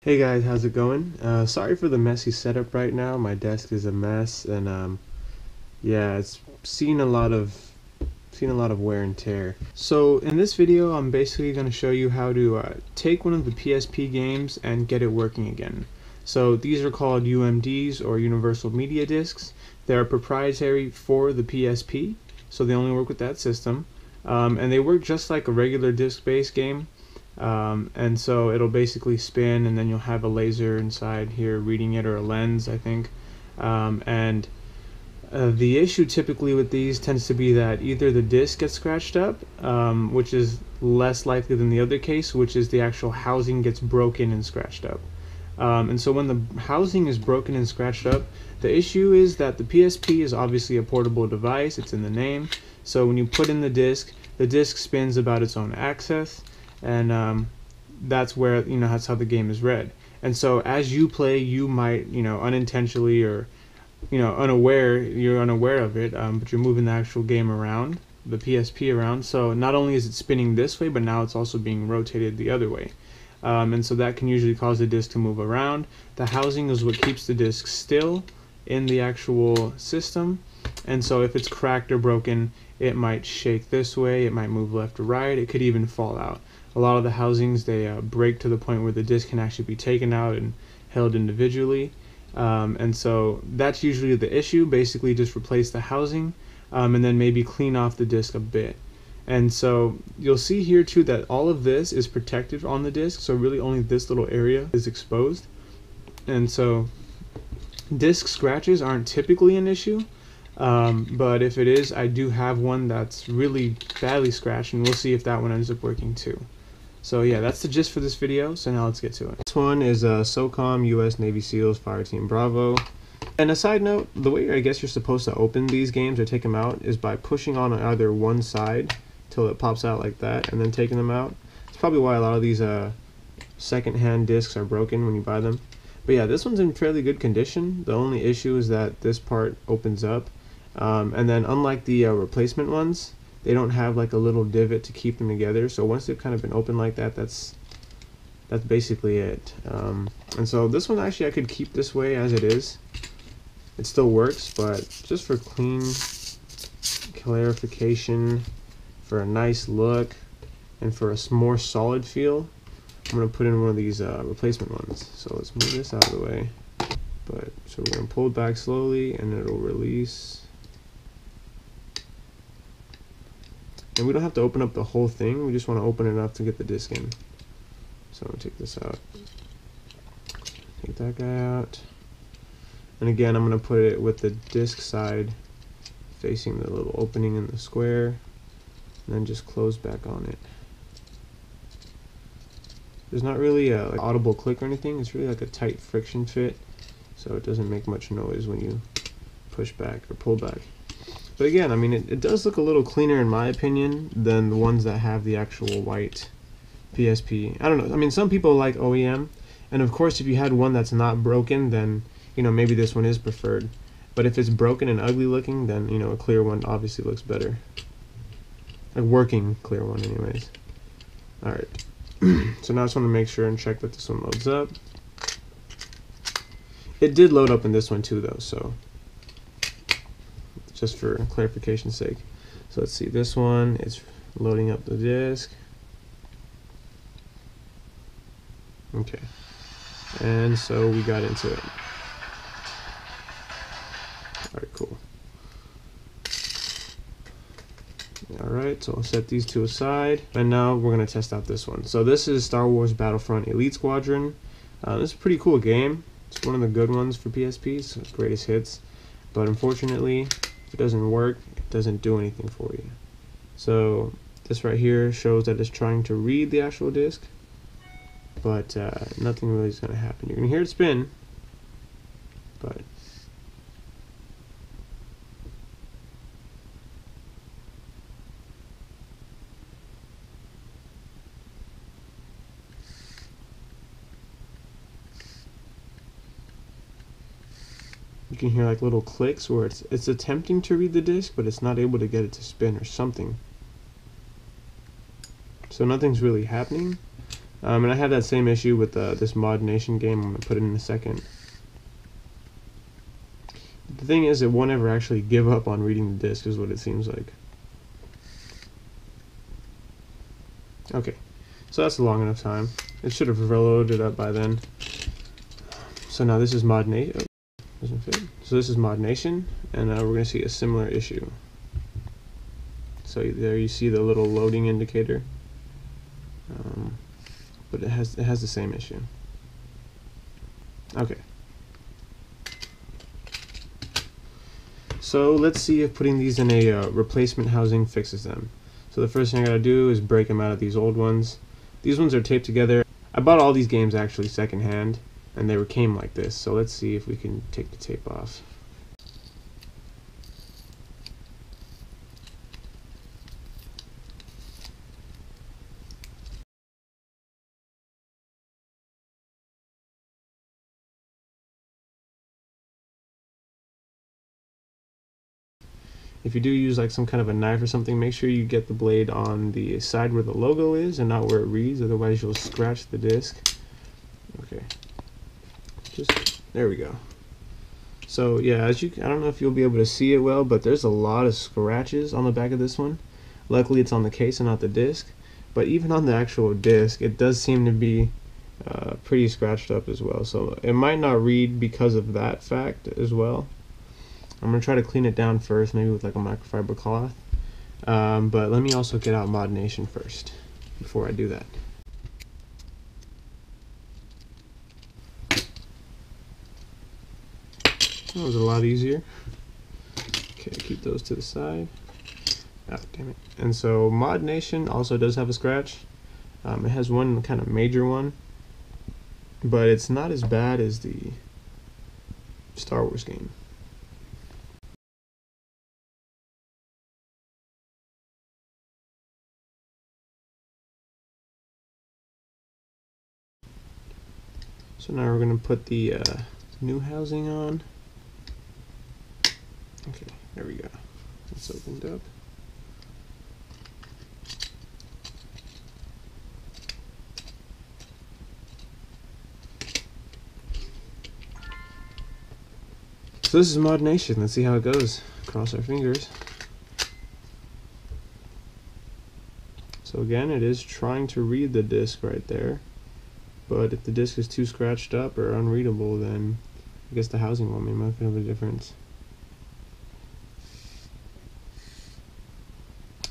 Hey guys, how's it going? Sorry for the messy setup right now. My desk is a mess, and yeah, it's seen a lot of wear and tear. So in this video, I'm basically going to show you how to take one of the PSP games and get it working again. So these are called UMDs, or Universal Media Discs. They're proprietary for the PSP, so they only work with that system, and they work just like a regular disc-based game. And so it'll basically spin, and then you'll have a laser inside here reading it, or a lens, I think. The issue typically with these tends to be that either the disc gets scratched up, which is less likely than the other case, which is the actual housing gets broken and scratched up. And so when the housing is broken and scratched up, the issue is that the PSP is obviously a portable device, it's in the name. So when you put in the disc spins about its own axis, and that's where, that's how the game is read. And so as you play, you might, unintentionally, or you're unaware of it, but you're moving the actual game around, the PSP around. So not only is it spinning this way, but now it's also being rotated the other way. And so that can usually cause the disc to move around. The housing is what keeps the disc still in the actual system. And so if it's cracked or broken, it might shake this way, it might move left or right, it could even fall out. A lot of the housings, they break to the point where the disc can actually be taken out and held individually. And so that's usually the issue. Basically just replace the housing, and then maybe clean off the disc a bit. And so you'll see here too that all of this is protected on the disc, so really only this little area is exposed. And so disc scratches aren't typically an issue, but if it is, I do have one that's really badly scratched, and we'll see if that one ends up working too. So yeah, that's the gist for this video, so now let's get to it. This one is SOCOM US Navy SEALs Fireteam Bravo. And a side note, the way I guess you're supposed to open these games or take them out is by pushing on either one side till it pops out like that, and then taking them out. It's probably why a lot of these second-hand discs are broken when you buy them. But yeah, this one's in fairly good condition. The only issue is that this part opens up, and then unlike the replacement ones, they don't have like a little divot to keep them together. So once they've kind of been open like that, that's basically it. And so this one, actually I could keep this way as it is. It still works, but just for clean clarification, for a nice look, and for a more solid feel, I'm going to put in one of these replacement ones. So let's move this out of the way. So we're going to pull it back slowly, and it'll release. And we don't have to open up the whole thing, we just want to open it enough to get the disc in. So I'm going to take this out. Take that guy out. And again, I'm going to put it with the disc side facing the little opening in the square, and then just close back on it. There's not really a audible click or anything, it's really like a tight friction fit, so it doesn't make much noise when you push back or pull back. But again, I mean, it does look a little cleaner in my opinion than the ones that have the actual white PSP. I don't know, I mean, some people like OEM, and of course if you had one that's not broken, then maybe this one is preferred. But if it's broken and ugly looking, then a clear one obviously looks better. A working clear one anyways. Alright, so now I just want to make sure and check that this one loads up. It did load up in this one too though, so just for clarification's sake. So let's see, this one, it's loading up the disc. Okay, and so we got into it. Alright, cool. Alright, so I'll set these two aside, and now we're going to test out this one. So this is Star Wars Battlefront Elite Squadron. This is a pretty cool game. It's one of the good ones for PSPs, greatest hits. But unfortunately, if it doesn't work, it doesn't do anything for you. So this right here shows that it's trying to read the actual disc, but nothing really is going to happen. You're going to hear it spin, but you can hear like little clicks where it's attempting to read the disc, but it's not able to get it to spin or something. So nothing's really happening. And I had that same issue with this Mod Nation game. I'm going to put it in a second. The thing is, it won't ever actually give up on reading the disk, is what it seems like. Okay, so that's a long enough time. It should have loaded up by then. So now this is Mod Nation. Oh, doesn't fit. So this is Mod Nation, and we're going to see a similar issue. So there you see the little loading indicator, but it has the same issue. Okay. So let's see if putting these in a replacement housing fixes them. So the first thing I gotta do is break them out of these old ones. These ones are taped together. I bought all these games actually secondhand, and they came like this. So let's see if we can take the tape off. If you do use like some kind of a knife or something, make sure you get the blade on the side where the logo is and not where it reads, otherwise you'll scratch the disc. Okay, just there we go. So yeah, I don't know if you'll be able to see it well, but there's a lot of scratches on the back of this one. Luckily it's on the case and not the disc, but even on the actual disc it does seem to be pretty scratched up as well, so it might not read because of that fact as well. I'm going to try to clean it down first, maybe with like a microfiber cloth, but let me also get out Mod Nation first before I do that. That was a lot easier. Okay, keep those to the side. Oh, damn it. And so Mod Nation also does have a scratch. It has one kind of major one, but it's not as bad as the Star Wars game. So now we're going to put the new housing on. Okay, there we go. It's opened up. So this is Mod Nation. Let's see how it goes. Cross our fingers. So again, it is trying to read the disc right there, but if the disc is too scratched up or unreadable, then I guess the housing won't make much of a difference.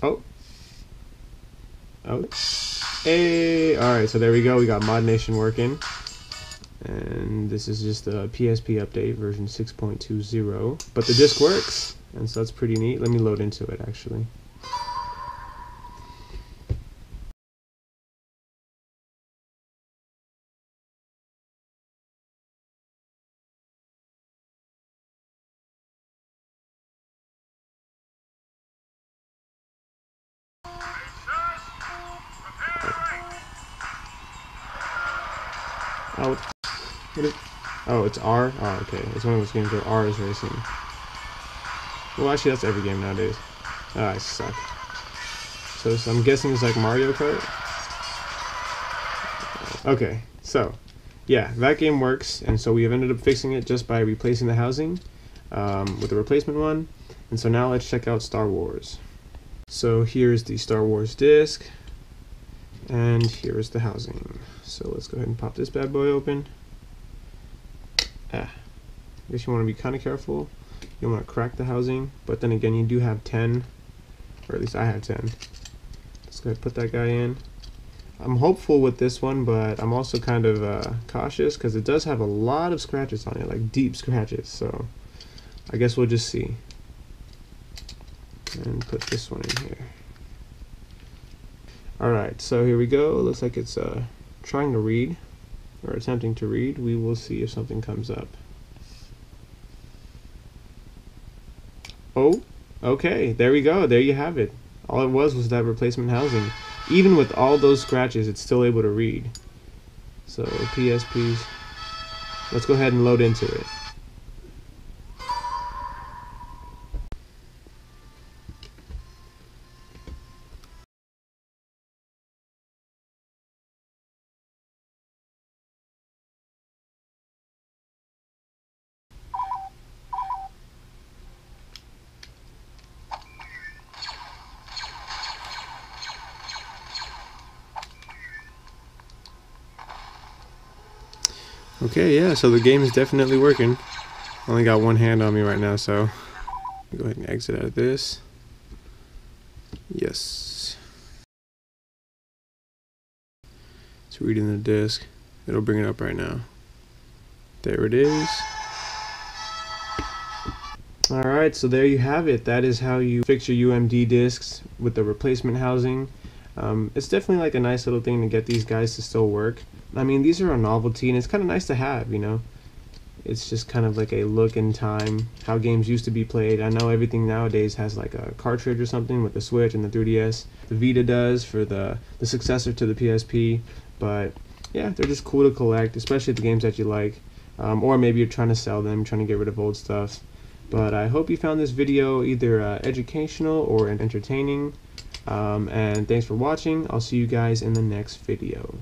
Oh. Hey! Alright, so there we go. We got Mod Nation working. And this is just a PSP update, version 6.20. But the disc works, and so that's pretty neat. Let me load into it, actually. Oh, what is, oh, it's R? Oh, okay. It's one of those games where R is racing. Well, actually, that's every game nowadays. Ah, I suck. So I'm guessing it's like Mario Kart? Okay, so, yeah, that game works, and so we have ended up fixing it just by replacing the housing with a replacement one. And so now let's check out Star Wars. So here's the Star Wars disc, and here's the housing. So let's go ahead and pop this bad boy open. I guess you want to be kind of careful. You don't want to crack the housing, but then again, you do have 10, or at least I have 10. Let's go ahead and put that guy in. I'm hopeful with this one, but I'm also kind of cautious because it does have a lot of scratches on it, like deep scratches. So I guess we'll just see. And put this one in here. Alright, so here we go. Looks like it's trying to read, or attempting to read. We will see if something comes up. Oh, okay, there we go. There you have it. All it was that replacement housing. Even with all those scratches, it's still able to read. So PSPs. Let's go ahead and load into it. Okay, yeah, so the game is definitely working. Only got one hand on me right now, so go ahead and exit out of this. Yes. It's reading the disk. It'll bring it up right now. There it is. Alright, so there you have it. That is how you fix your UMD discs with the replacement housing. It's definitely like a nice little thing to get these guys to still work. I mean, these are a novelty and it's kind of nice to have, you know. It's just kind of like a look in time, how games used to be played. I know everything nowadays has like a cartridge or something with the Switch and the 3DS. The Vita does for the successor to the PSP. But yeah, they're just cool to collect, especially the games that you like. Or maybe you're trying to sell them, trying to get rid of old stuff. But I hope you found this video either educational or entertaining. And thanks for watching. I'll see you guys in the next video.